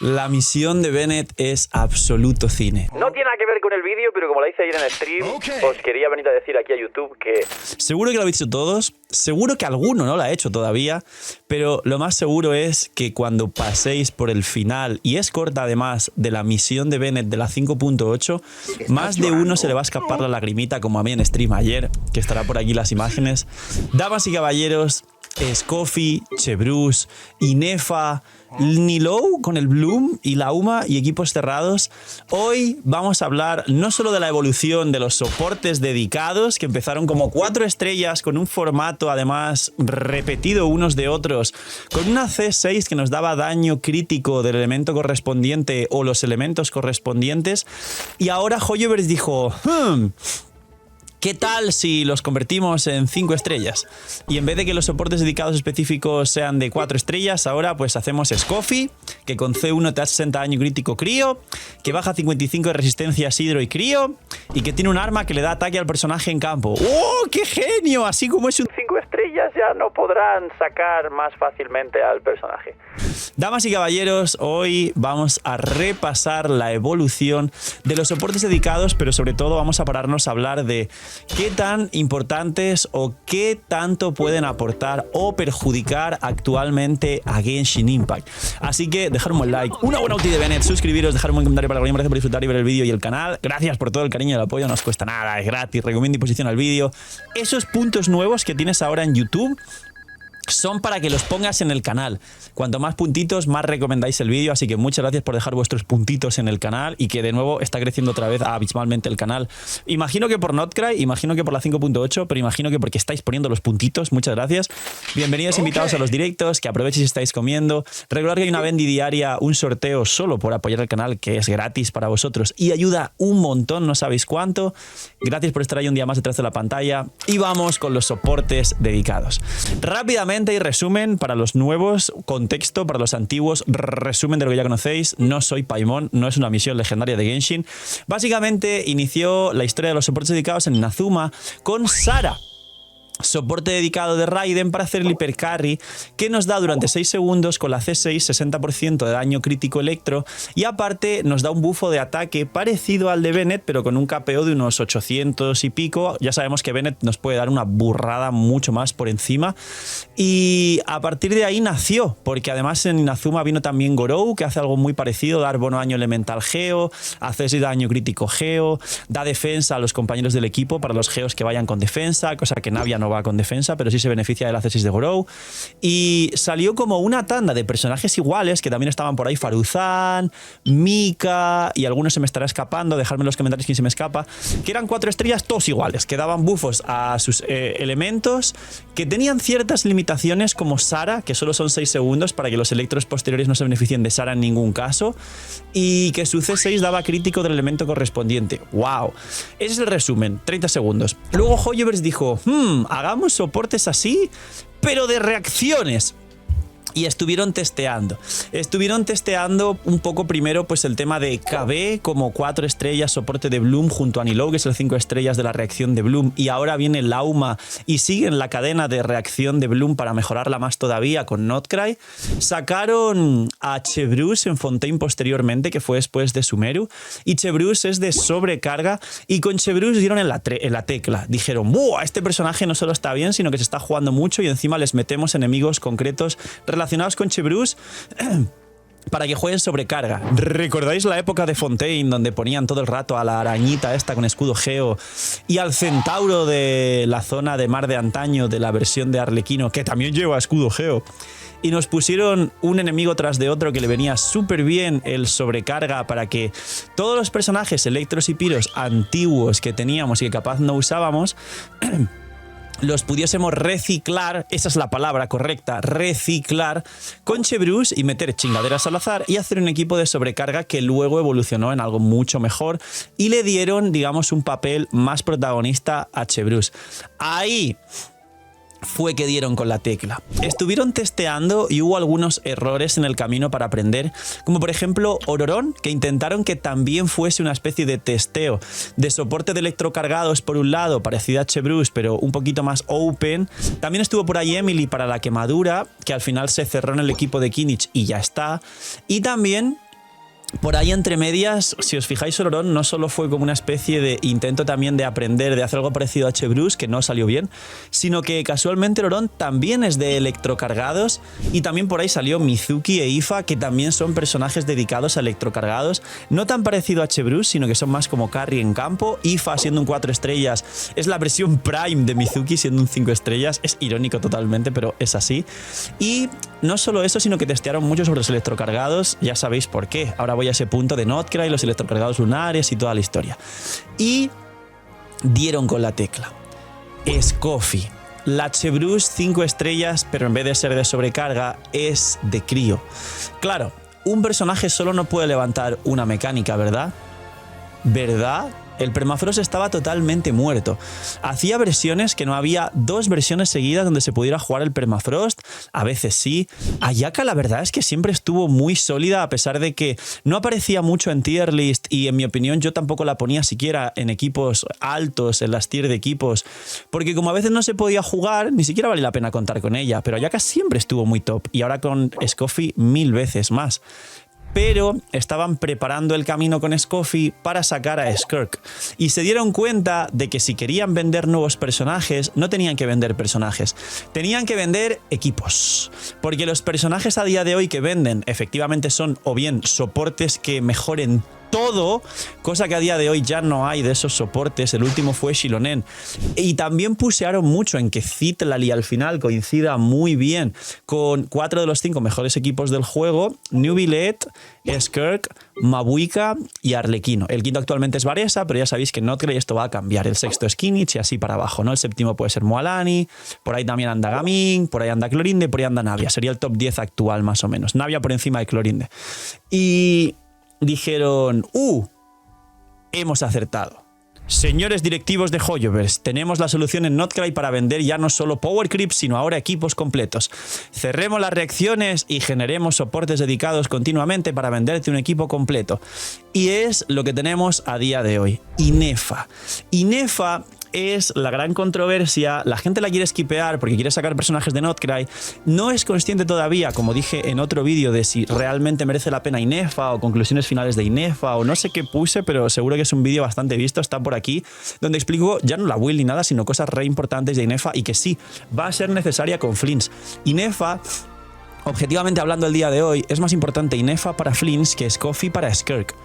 La misión de Bennett es absoluto cine. No tiene nada que ver con el vídeo, pero como la hice ayer en stream, os quería venir a decir aquí a YouTube que... Seguro que lo habéis hecho todos, seguro que alguno no lo ha hecho todavía, pero lo más seguro es que cuando paséis por el final, y es corta además, de la misión de Bennett de la 5.8, más de uno se le va a escapar la lagrimita, como a mí en stream ayer, que estará por aquí las imágenes. Damas y caballeros, Scoffy, Chebrus, Inefa, Nilou con el Bloom y Lauma y equipos cerrados. Hoy vamos a hablar no solo de la evolución de los soportes dedicados, que empezaron como 4 estrellas con un formato además repetido unos de otros, con una C6 que nos daba daño crítico del elemento correspondiente o los elementos correspondientes, y ahora Hoyoverse dijo... ¿qué tal si los convertimos en 5 estrellas? Y en vez de que los soportes dedicados específicos sean de 4 estrellas, ahora pues hacemos Scoffy, que con C1 te da 60 daño crítico crío, que baja 55 de resistencia sidro y crío, y que tiene un arma que le da ataque al personaje en campo. ¡Oh, qué genio! Así como es un 5 estrellas ya no podrán sacar más fácilmente al personaje. Damas y caballeros, hoy vamos a repasar la evolución de los soportes dedicados, pero sobre todo vamos a pararnos a hablar de qué tan importantes o qué tanto pueden aportar o perjudicar actualmente a Genshin Impact. Así que dejar un buen like, una buena ulti de Bennett, suscribiros, dejar un buen comentario para que gracias por disfrutar y ver el vídeo y el canal. Gracias por todo el cariño y el apoyo, no os cuesta nada, es gratis, recomiendo y posiciona el vídeo. Esos puntos nuevos que tienes ahora en YouTube son para que los pongas en el canal. Cuanto más puntitos, más recomendáis el vídeo, así que muchas gracias por dejar vuestros puntitos en el canal y que de nuevo está creciendo otra vez abismalmente el canal. Imagino que por Notcry, imagino que por la 5.8, pero imagino que porque estáis poniendo los puntitos. Muchas gracias. Bienvenidos invitados a los directos, que aprovechéis si estáis comiendo. Recordad que hay una bendy diaria, un sorteo solo por apoyar el canal, que es gratis para vosotros y ayuda un montón, no sabéis cuánto. Gracias por estar ahí un día más detrás de la pantalla. Y vamos con los soportes dedicados. Rápidamente y resumen para los nuevos, contexto para los antiguos, resumen de lo que ya conocéis. No soy Paimon, no es una misión legendaria de Genshin. Básicamente inició la historia de los soportes dedicados en Inazuma con Sara, soporte dedicado de Raiden para hacer el hipercarry, que nos da durante 6 segundos con la C6 60% de daño crítico electro, y aparte nos da un bufo de ataque parecido al de Bennett, pero con un KPO de unos 800 y pico. Ya sabemos que Bennett nos puede dar una burrada mucho más por encima, y a partir de ahí nació, porque además en Inazuma vino también Gorou, que hace algo muy parecido, dar bono daño elemental geo, hace daño crítico geo, da defensa a los compañeros del equipo para los geos que vayan con defensa, cosa que Navia no va con defensa, pero sí se beneficia de la C6 de Gorou. Y salió como una tanda de personajes iguales, que también estaban por ahí, Faruzan, Mika, y algunos se me estará escapando, dejadme en los comentarios quién se me escapa, que eran 4 estrellas todos iguales, que daban bufos a sus elementos, que tenían ciertas limitaciones como Sara, que solo son 6 segundos para que los electros posteriores no se beneficien de Sara en ningún caso, y que su C6 daba crítico del elemento correspondiente. ¡Wow! Ese es el resumen, 30 segundos. Luego Hoyoverse dijo, hagamos soportes así, pero de reacciones. Y estuvieron testeando un poco primero pues el tema de KB como 4 estrellas soporte de Bloom junto a Nilou, que es el 5 estrellas de la reacción de Bloom, y ahora viene Lauma y siguen la cadena de reacción de Bloom para mejorarla más todavía con Notcry. Sacaron a Chebrus en Fontaine posteriormente, que fue después de Sumeru, y Chebrus es de sobrecarga, y con Chebrus dieron en la tecla, dijeron, ¡buah! Este personaje no solo está bien, sino que se está jugando mucho, y encima les metemos enemigos concretos relacionados con Chebrus para que jueguen sobrecarga. ¿Recordáis la época de Fontaine donde ponían todo el rato a la arañita esta con escudo geo y al centauro de la zona de mar de antaño de la versión de Arlequino, que también lleva escudo geo? Y nos pusieron un enemigo tras de otro que le venía súper bien el sobrecarga para que todos los personajes electros y piros antiguos que teníamos y que capaz no usábamos los pudiésemos reciclar, esa es la palabra correcta, reciclar con Chebrus y meter chingaderas al azar y hacer un equipo de sobrecarga que luego evolucionó en algo mucho mejor y le dieron, digamos, un papel más protagonista a Chebrus. Ahí fue que dieron con la tecla. Estuvieron testeando y hubo algunos errores en el camino para aprender, como por ejemplo Ororón, que intentaron que también fuese una especie de testeo de soporte de electrocargados por un lado, parecida a Chebrus, pero un poquito más open. También estuvo por ahí Emily para la quemadura, que al final se cerró en el equipo de Kinich y ya está. Y también Por ahí entre medias, si os fijáis, Oloron no solo fue como una especie de intento también de aprender, de hacer algo parecido a H-Bruce, que no salió bien, sino que casualmente Oloron también es de electrocargados y también por ahí salió Mizuki e Ifa, que también son personajes dedicados a electrocargados, no tan parecido a H-Bruce, sino que son más como carry en campo. Ifa siendo un 4 estrellas es la versión Prime de Mizuki siendo un 5 estrellas, es irónico totalmente, pero es así. Y no solo eso, sino que testearon mucho sobre los electrocargados, ya sabéis por qué. Ahora voy a ese punto de Notcry, los electrocargados lunares y toda la historia. Y dieron con la tecla. Scoffy. La H-Bruce 5 estrellas, pero en vez de ser de sobrecarga, es de crío. Claro, un personaje solo no puede levantar una mecánica, ¿verdad? ¿Verdad? El Permafrost estaba totalmente muerto. Hacía versiones que no había 2 versiones seguidas donde se pudiera jugar el Permafrost. A veces sí. Ayaka la verdad es que siempre estuvo muy sólida a pesar de que no aparecía mucho en tier list y en mi opinión yo tampoco la ponía siquiera en equipos altos, en las tier de equipos. Porque como a veces no se podía jugar, ni siquiera vale la pena contar con ella. Pero Ayaka siempre estuvo muy top y ahora con Scoffy 1000 veces más. Pero estaban preparando el camino con Scoffy para sacar a Skirk. Y se dieron cuenta de que si querían vender nuevos personajes, no tenían que vender personajes, tenían que vender equipos. Porque los personajes a día de hoy que venden efectivamente son o bien soportes que mejoren todo, cosa que a día de hoy ya no hay de esos soportes. El último fue Xilonen. Y también pusearon mucho en que Citlali al final coincida muy bien con 4 de los 5 mejores equipos del juego: Nubilet, Skirk, Mabuika y Arlequino. El quinto actualmente es Varesa, pero ya sabéis que en Notcry esto va a cambiar. El sexto es Kinich y así para abajo, ¿no? El séptimo puede ser Moalani, por ahí también anda Gaming, por ahí anda Clorinde, por ahí anda Navia. Sería el top 10 actual más o menos. Navia por encima de Clorinde. Y dijeron, hemos acertado. Señores directivos de Hoyoverse, tenemos la solución en Notcry para vender ya no solo Power Creep, sino ahora equipos completos. Cerremos las reacciones y generemos soportes dedicados continuamente para venderte un equipo completo. Y es lo que tenemos a día de hoy. Inefa. Inefa es la gran controversia, la gente la quiere skipear porque quiere sacar personajes de Notcry, no es consciente todavía, como dije en otro vídeo, de si realmente merece la pena Inefa o conclusiones finales de Inefa o no sé qué puse, pero seguro que es un vídeo bastante visto, está por aquí, donde explico ya no la build ni nada, sino cosas re importantes de Inefa y que sí, va a ser necesaria con Flints. Inefa, objetivamente hablando el día de hoy, es más importante Inefa para Flints que Scoffy para Skirk.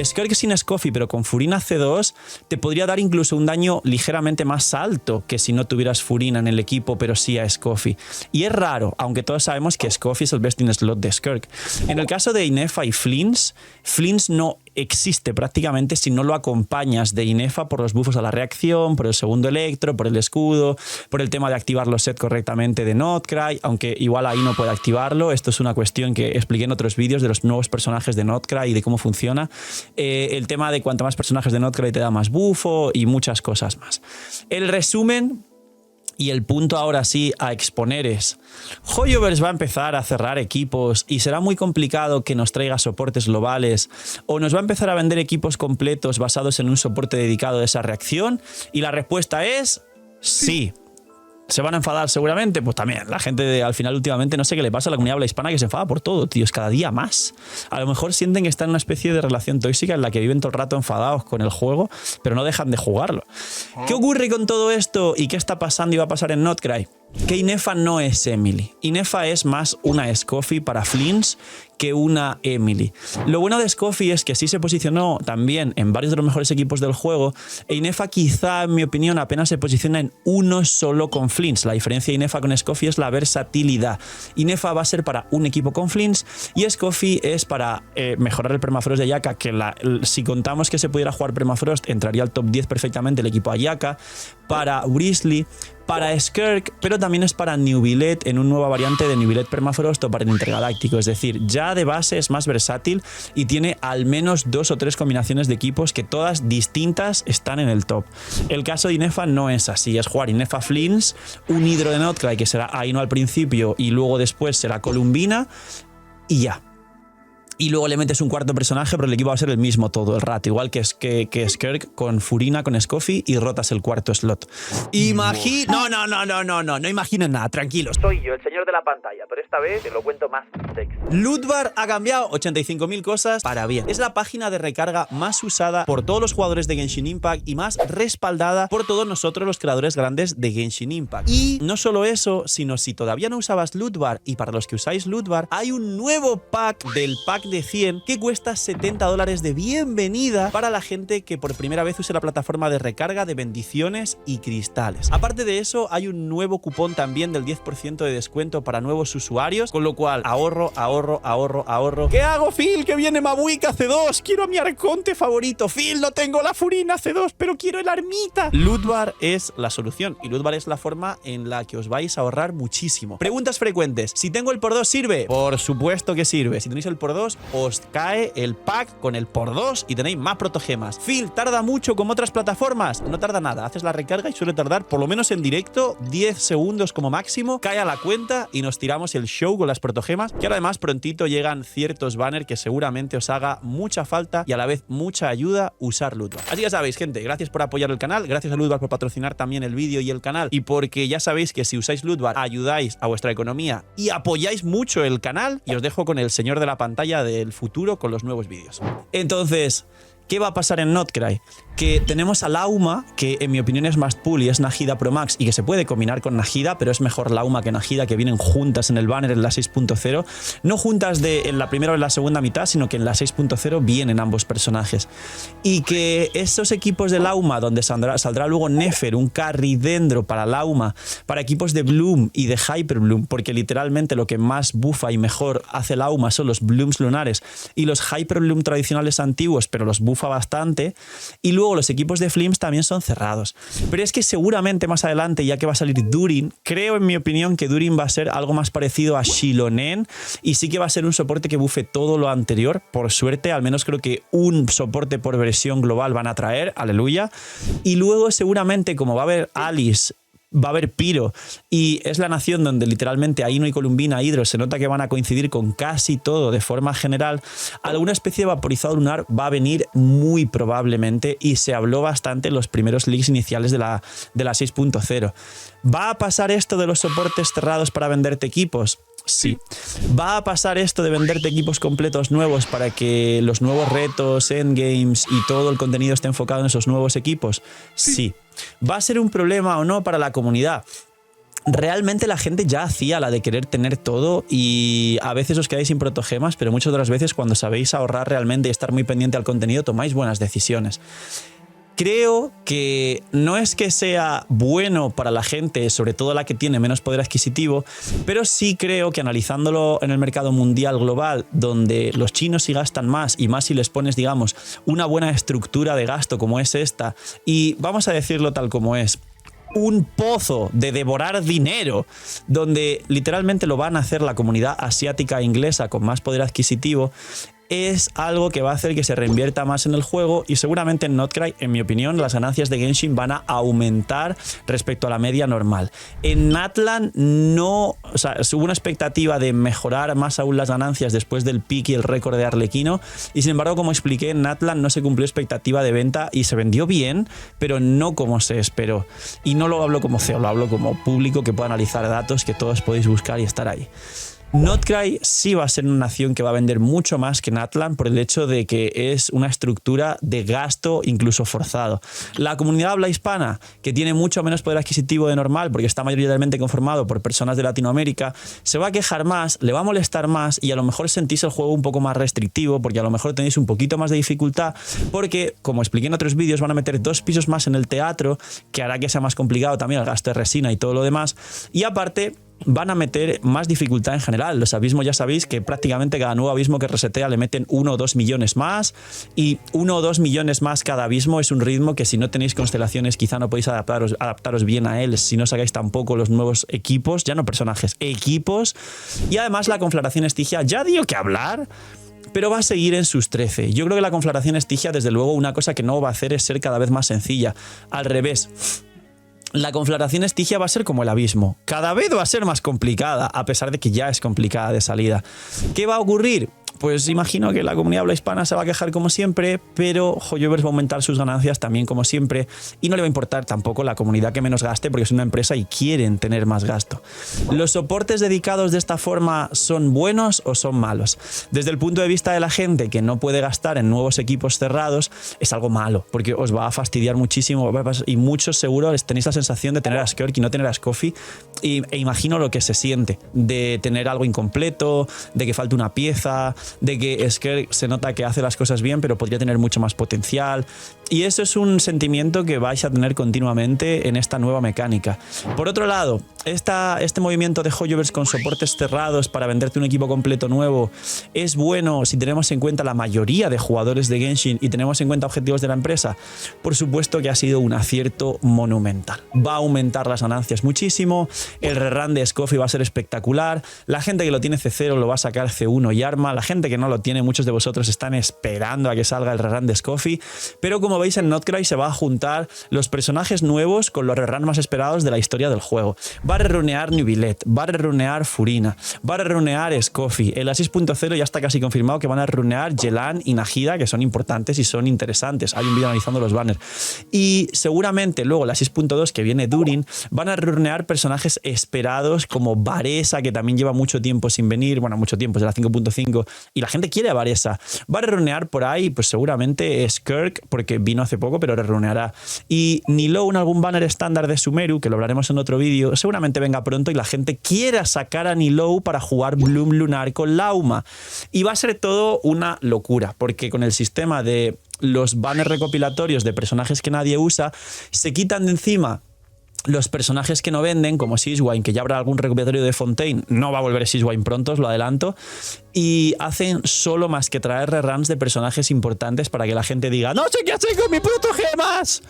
Skirk sin Scoffy pero con Furina C2 te podría dar incluso un daño ligeramente más alto que si no tuvieras Furina en el equipo pero sí a Scoffy. Y es raro, aunque todos sabemos que Scoffy es el best in slot de Skirk. En el caso de Inefa y Flints, Flints no existe prácticamente si no lo acompañas de Inefa por los buffos a la reacción, por el segundo electro, por el escudo, por el tema de activar los sets correctamente de Notcry, aunque igual ahí no puede activarlo. Esto es una cuestión que expliqué en otros vídeos de los nuevos personajes de Notcry y de cómo funciona. El tema de cuanto más personajes de Notcry te da más bufo y muchas cosas más. El resumen y el punto ahora sí a exponer es: Hoyoverse va a empezar a cerrar equipos y será muy complicado que nos traiga soportes globales, o nos va a empezar a vender equipos completos basados en un soporte dedicado a esa reacción. Y la respuesta es sí. ¿Se van a enfadar seguramente? Pues también. La gente al final últimamente no sé qué le pasa a la comunidad habla hispana, que se enfada por todo, tío. Es cada día más. A lo mejor sienten que están en una especie de relación tóxica en la que viven todo el rato enfadados con el juego, pero no dejan de jugarlo. ¿Qué ocurre con todo esto y qué está pasando y va a pasar en Notcry? Que Inefa no es Emily. Inefa es más una Scoffy para Flints que una Emily. Lo bueno de Scoffy es que sí se posicionó también en varios de los mejores equipos del juego, e Inefa quizá, en mi opinión, apenas se posiciona en uno solo con Flints. La diferencia de Inefa con Scoffy es la versatilidad. Inefa va a ser para un equipo con Flints y Scoffy es para mejorar el Permafrost de Ayaka, que si contamos que se pudiera jugar Permafrost, entraría al top 10 perfectamente el equipo Ayaka, para Wrisley, para Skirk, pero también es para Nubilet en una nueva variante de Nubilet Permafrost o para el Intergaláctico. Es decir, ya de base es más versátil y tiene al menos 2 o 3 combinaciones de equipos que todas distintas están en el top. El caso de Inefa no es así, es jugar Inefa Flints, un hidro de Notcry que será Aino al principio y luego después será Columbina y ya. Y luego le metes un cuarto personaje, pero el equipo va a ser el mismo todo el rato. Igual que Skirk con Furina, con Scoffy y rotas el cuarto slot. No imaginen nada, tranquilos. Soy yo, el señor de la pantalla, pero esta vez te lo cuento más sexy. Loot Bar ha cambiado 85.000 cosas para bien. Es la página de recarga más usada por todos los jugadores de Genshin Impact y más respaldada por todos nosotros los creadores grandes de Genshin Impact. Y no solo eso, sino si todavía no usabas Loot Bar y para los que usáis Loot Bar, hay un nuevo pack del pack de 100 que cuesta $70 de bienvenida para la gente que por primera vez use la plataforma de recarga de bendiciones y cristales. Aparte de eso, hay un nuevo cupón también del 10% de descuento para nuevos usuarios, con lo cual ahorro. ¿Qué hago, Phil? Que viene Mabuik C2. Quiero a mi arconte favorito. Phil, no tengo la Furina C2, pero quiero el Armita. Loot Bar es la solución y Loot Bar es la forma en la que os vais a ahorrar muchísimo. Preguntas frecuentes. Si tengo el por 2, ¿sirve? Por supuesto que sirve. Si tenéis el por 2, os cae el pack con el por 2 y tenéis más protogemas. Phil, ¿tarda mucho como otras plataformas? No tarda nada. Haces la recarga y suele tardar, por lo menos en directo, 10 segundos como máximo. Cae a la cuenta y nos tiramos el show con las protogemas, que ahora además prontito llegan ciertos banners que seguramente os haga mucha falta y a la vez mucha ayuda usar Loot Bar. Así que sabéis, gente, gracias por apoyar el canal, gracias a Loot Bar por patrocinar también el vídeo y el canal, y porque ya sabéis que si usáis Loot Bar ayudáis a vuestra economía y apoyáis mucho el canal. Y os dejo con el señor de la pantalla del futuro con los nuevos vídeos. Entonces, ¿qué va a pasar en Notcry? Que tenemos a Lauma, que en mi opinión es más pool y es Nahida Pro Max y que se puede combinar con Nahida, pero es mejor Lauma que Nahida, que vienen juntas en el banner en la 6.0. No juntas en la primera o en la segunda mitad, sino que en la 6.0 vienen ambos personajes. Y que estos equipos de Lauma, donde saldrá luego Nefer, un carry dendro para Lauma, para equipos de Bloom y de Hyper Bloom, porque literalmente lo que más bufa y mejor hace Lauma son los Blooms lunares y los Hyper Bloom tradicionales antiguos, pero los bufa bastante. Y luego los equipos de Flames también son cerrados. Pero es que seguramente más adelante, ya que va a salir Durin, creo en mi opinión que Durin va a ser algo más parecido a Shilonen y sí que va a ser un soporte que bufe todo lo anterior. Por suerte, al menos creo que un soporte por versión global van a traer, aleluya. Y luego seguramente, como va a haber Alice, va a haber Pyro y es la nación donde literalmente Aino y Columbina, Hydro, se nota que van a coincidir con casi todo de forma general, alguna especie de vaporizado lunar va a venir muy probablemente y se habló bastante en los primeros leaks iniciales de la 6.0. ¿Va a pasar esto de los soportes cerrados para venderte equipos? Sí. ¿Va a pasar esto de venderte equipos completos nuevos para que los nuevos retos, endgames y todo el contenido esté enfocado en esos nuevos equipos? Sí. ¿Va a ser un problema o no para la comunidad? Realmente la gente ya hacía la de querer tener todo y a veces os quedáis sin protogemas, pero muchas otras veces cuando sabéis ahorrar realmente y estar muy pendiente al contenido tomáis buenas decisiones. Creo que no es que sea bueno para la gente, sobre todo la que tiene menos poder adquisitivo, pero sí creo que analizándolo en el mercado mundial global, donde los chinos sí gastan más y más si les pones, digamos, una buena estructura de gasto como es esta, y vamos a decirlo tal como es, un pozo de devorar dinero, donde literalmente lo van a hacer la comunidad asiática e inglesa con más poder adquisitivo, es algo que va a hacer que se reinvierta más en el juego y seguramente en Notcry, en mi opinión, las ganancias de Genshin van a aumentar respecto a la media normal. En Natlan no, o sea, hubo una expectativa de mejorar más aún las ganancias después del pick y el récord de Arlequino y sin embargo, como expliqué, en Natlan no se cumplió expectativa de venta y se vendió bien, pero no como se esperó. Y no lo hablo como CEO, lo hablo como público que puede analizar datos que todos podéis buscar y estar ahí. Notcry sí va a ser una nación que va a vender mucho más que Natlan por el hecho de que es una estructura de gasto incluso forzado. La comunidad habla hispana, que tiene mucho menos poder adquisitivo de normal porque está mayoritariamente conformado por personas de Latinoamérica, se va a quejar más, le va a molestar más y a lo mejor sentís el juego un poco más restrictivo porque a lo mejor tenéis un poquito más de dificultad porque, como expliqué en otros vídeos, van a meter 2 pisos más en el teatro que hará que sea más complicado también el gasto de resina y todo lo demás y aparte van a meter más dificultad en general. Los abismos ya sabéis que prácticamente cada nuevo abismo que resetea le meten 1 o 2 millones más y 1 o 2 millones más cada abismo es un ritmo que si no tenéis constelaciones quizá no podéis adaptaros bien a él si no sacáis tampoco los nuevos equipos, ya no personajes, equipos. Y además la conflagración estigia ya dio que hablar, pero va a seguir en sus 13. Yo creo que la conflagración estigia, desde luego, una cosa que no va a hacer es ser cada vez más sencilla. Al revés, la conflagración estigia va a ser como el abismo. Cada vez va a ser más complicada, a pesar de que ya es complicada de salida. ¿Qué va a ocurrir? pues imagino que la comunidad habla hispana se va a quejar como siempre, pero Hoyoverse va a aumentar sus ganancias también como siempre y no le va a importar tampoco la comunidad que menos gaste porque es una empresa y quieren tener más gasto. ¿Los soportes dedicados de esta forma son buenos o son malos? Desde el punto de vista de la gente que no puede gastar en nuevos equipos cerrados, es algo malo porque os va a fastidiar muchísimo y muchos seguro tenéis la sensación de tener a Skirk y no tener a Scoffy e imagino lo que se siente de tener algo incompleto, de que falte una pieza, de que Skirk se nota que hace las cosas bien pero podría tener mucho más potencial y eso es un sentimiento que vais a tener continuamente en esta nueva mecánica. Por otro lado, este movimiento de Hoyoverse con soportes cerrados para venderte un equipo completo nuevo es bueno si tenemos en cuenta la mayoría de jugadores de Genshin y tenemos en cuenta objetivos de la empresa. Por supuesto que ha sido un acierto monumental. Va a aumentar las ganancias muchísimo, el rerun de Scoffy va a ser espectacular, la gente que lo tiene C0 lo va a sacar C1 y arma, la gente que no lo tiene, muchos de vosotros están esperando a que salga el rerun de Scoffy, pero como veis en Notcry se va a juntar los personajes nuevos con los reruns más esperados de la historia del juego. Va a rerunear Nubilet, va a rerunear Furina, va a rerunear Scoffy. En la 6.0 ya está casi confirmado que van a rerunear Yelan y Najida, que son importantes y son interesantes. Hay un vídeo analizando los banners. Y seguramente luego la 6.2 que viene Durin, van a rerunear personajes esperados como Varesa, que también lleva mucho tiempo sin venir, bueno, mucho tiempo, es de la 5.5, y la gente quiere a Varesa. Va a rerunear por ahí, pues seguramente Skirk, porque vino hace poco, pero reruneará. Y Nilou en algún banner estándar de Sumeru, que lo hablaremos en otro vídeo, seguramente venga pronto y la gente quiera sacar a Nilou para jugar Bloom Lunar con Lauma. Y va a ser todo una locura, porque con el sistema de los banners recopilatorios de personajes que nadie usa, se quitan de encima los personajes que no venden, como Siswine, que ya habrá algún recopilatorio de Fontaine, no va a volver Siswine pronto, os lo adelanto, y hacen solo más que traer reruns de personajes importantes para que la gente diga ¡no sé qué hacer con mi puto gemas!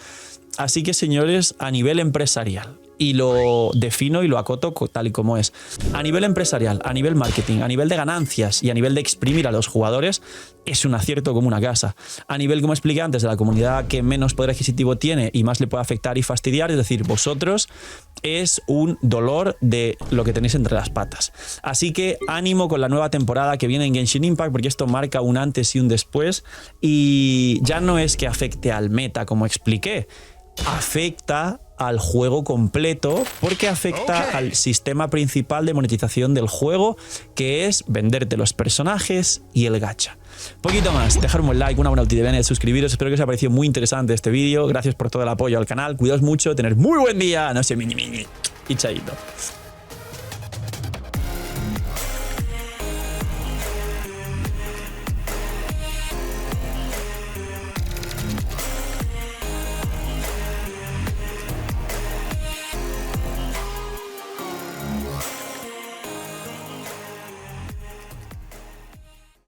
Así que, señores, a nivel empresarial, y lo defino y lo acoto tal y como es, a nivel empresarial, a nivel marketing, a nivel de ganancias y a nivel de exprimir a los jugadores, es un acierto como una casa. A nivel, como expliqué antes, de la comunidad que menos poder adquisitivo tiene y más le puede afectar y fastidiar, es decir, vosotros, es un dolor de lo que tenéis entre las patas. Así que ánimo con la nueva temporada que viene en Genshin Impact, porque esto marca un antes y un después, y ya no es que afecte al meta, como expliqué, afecta al juego completo porque afecta al sistema principal de monetización del juego, que es venderte los personajes y el gacha. Poquito más, dejarme un like, una buena ulti, suscribiros, espero que os haya parecido muy interesante este vídeo, gracias por todo el apoyo al canal, cuidaos mucho, tener muy buen día, no sé, y chaito.